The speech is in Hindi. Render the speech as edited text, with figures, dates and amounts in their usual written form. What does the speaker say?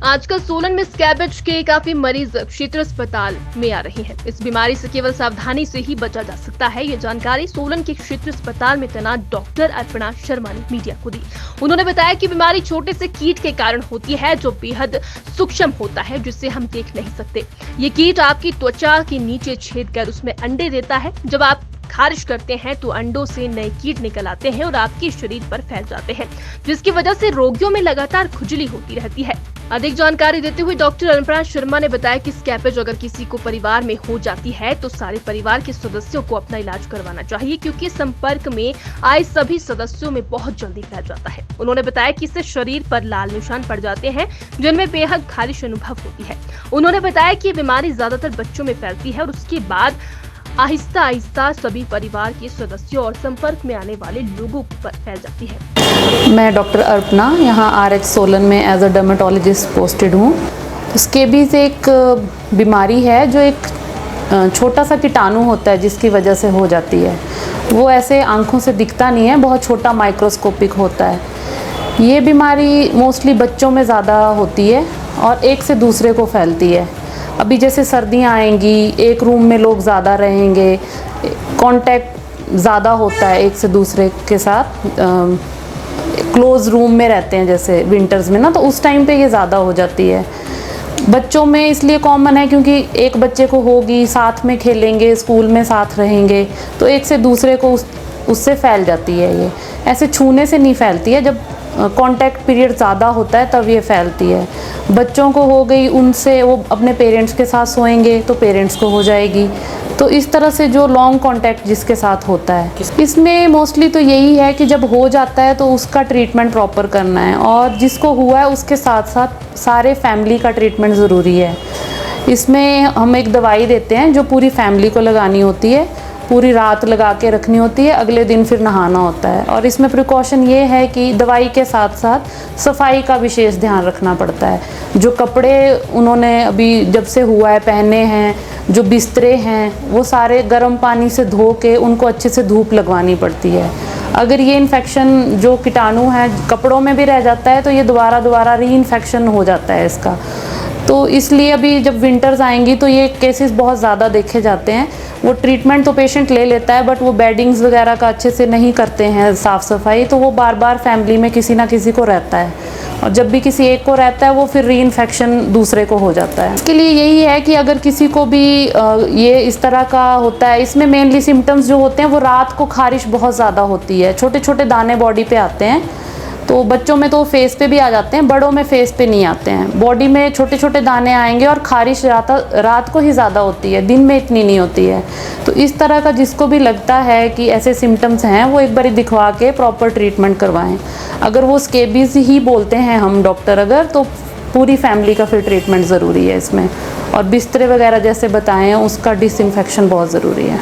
आजकल सोलन में स्कैबिज के काफी मरीज क्षेत्र अस्पताल में आ रहे हैं। इस बीमारी से केवल सावधानी से ही बचा जा सकता है। ये जानकारी सोलन के क्षेत्र अस्पताल में तैनात डॉक्टर अर्पणा शर्मा ने मीडिया को दी। उन्होंने बताया कि बीमारी छोटे से कीट के कारण होती है जो बेहद सूक्ष्म होता है, जिसे हम देख नहीं सकते। ये कीट आपकी त्वचा के नीचे छेद कर उसमें अंडे देता है। जब आप खारिश करते हैं तो अंडों से नए कीट निकल आते हैं और आपके शरीर पर फैल जाते हैं, जिसकी वजह से रोगियों में लगातार खुजली होती रहती है। अधिक जानकारी देते हुए डॉक्टर अर्पणा शर्मा ने बताया कि स्कैबिज अगर किसी को परिवार में हो जाती है तो सारे परिवार के सदस्यों को अपना इलाज करवाना चाहिए, क्योंकि संपर्क में आए सभी सदस्यों में बहुत जल्दी फैल जाता है। उन्होंने बताया कि इससे शरीर पर लाल निशान पड़ जाते हैं जिनमें बेहद खारिश अनुभव होती है। उन्होंने बताया कि ये बीमारी ज्यादातर बच्चों में फैलती है और उसके बाद आहिस्ता आहिस्ता सभी परिवार के सदस्यों और संपर्क में आने वाले लोगों पर फैल जाती है। मैं डॉक्टर अर्पणा यहाँ RH सोलन में एज अ डर्मेटोलॉजिस्ट पोस्टेड हूँ। स्कैबीज एक बीमारी है जो एक छोटा सा कीटाणु होता है जिसकी वजह से हो जाती है। वो ऐसे आंखों से दिखता नहीं है, बहुत छोटा माइक्रोस्कोपिक होता है। ये बीमारी मोस्टली बच्चों में ज़्यादा होती है और एक से दूसरे को फैलती है। अभी जैसे सर्दियाँ आएंगी, एक रूम में लोग ज़्यादा रहेंगे, कांटेक्ट ज़्यादा होता है एक से दूसरे के साथ, क्लोज रूम में रहते हैं जैसे विंटर्स में ना, तो उस टाइम पे ये ज़्यादा हो जाती है। बच्चों में इसलिए कॉमन है क्योंकि एक बच्चे को होगी, साथ में खेलेंगे, स्कूल में साथ रहेंगे, तो एक से दूसरे को उससे फैल जाती है। ये ऐसे छूने से नहीं फैलती है, जब कांटेक्ट पीरियड ज़्यादा होता है तब ये फैलती है। बच्चों को हो गई, उनसे वो अपने पेरेंट्स के साथ सोएंगे तो पेरेंट्स को हो जाएगी। तो इस तरह से जो लॉन्ग कांटेक्ट जिसके साथ होता है, इसमें मोस्टली तो यही है कि जब हो जाता है तो उसका ट्रीटमेंट प्रॉपर करना है, और जिसको हुआ है उसके साथ साथ सारे फैमिली का ट्रीटमेंट ज़रूरी है। इसमें हम एक दवाई देते हैं जो पूरी फैमिली को लगानी होती है, पूरी रात लगा के रखनी होती है, अगले दिन फिर नहाना होता है। और इसमें प्रिकॉशन ये है कि दवाई के साथ साथ सफाई का विशेष ध्यान रखना पड़ता है। जो कपड़े उन्होंने अभी जब से हुआ है पहने हैं, जो बिस्तरे हैं, वो सारे गर्म पानी से धो के उनको अच्छे से धूप लगवानी पड़ती है। अगर ये इन्फेक्शन जो कीटाणु है कपड़ों में भी रह जाता है तो ये दोबारा री इन्फेक्शन हो जाता है इसका। तो इसलिए अभी जब विंटर्स आएंगी तो ये केसेस बहुत ज़्यादा देखे जाते हैं। वो ट्रीटमेंट तो पेशेंट ले लेता है, बट वो बेडिंग्स वगैरह का अच्छे से नहीं करते हैं साफ़ सफाई, तो वो बार बार फैमिली में किसी ना किसी को रहता है, और जब भी किसी एक को रहता है वो फिर री इन्फेक्शन दूसरे को हो जाता है। इसके लिए यही है कि अगर किसी को भी ये इस तरह का होता है, इसमें मेनली सिम्टम्स जो होते हैं वो रात को खारिश बहुत ज़्यादा होती है, छोटे छोटे दाने बॉडी पे आते हैं। तो बच्चों में तो फेस पे भी आ जाते हैं, बड़ों में फेस पे नहीं आते हैं। बॉडी में छोटे छोटे दाने आएंगे और खारिश रात को ही ज़्यादा होती है, दिन में इतनी नहीं होती है। तो इस तरह का जिसको भी लगता है कि ऐसे सिम्टम्स हैं वो एक बार दिखवा के प्रॉपर ट्रीटमेंट करवाएं। अगर वो स्कैबीज ही बोलते हैं हम डॉक्टर अगर, तो पूरी फैमिली का फिर ट्रीटमेंट ज़रूरी है इसमें। और बिस्तरे वगैरह जैसे बताएं उसका डिसइंफेक्शन बहुत ज़रूरी है।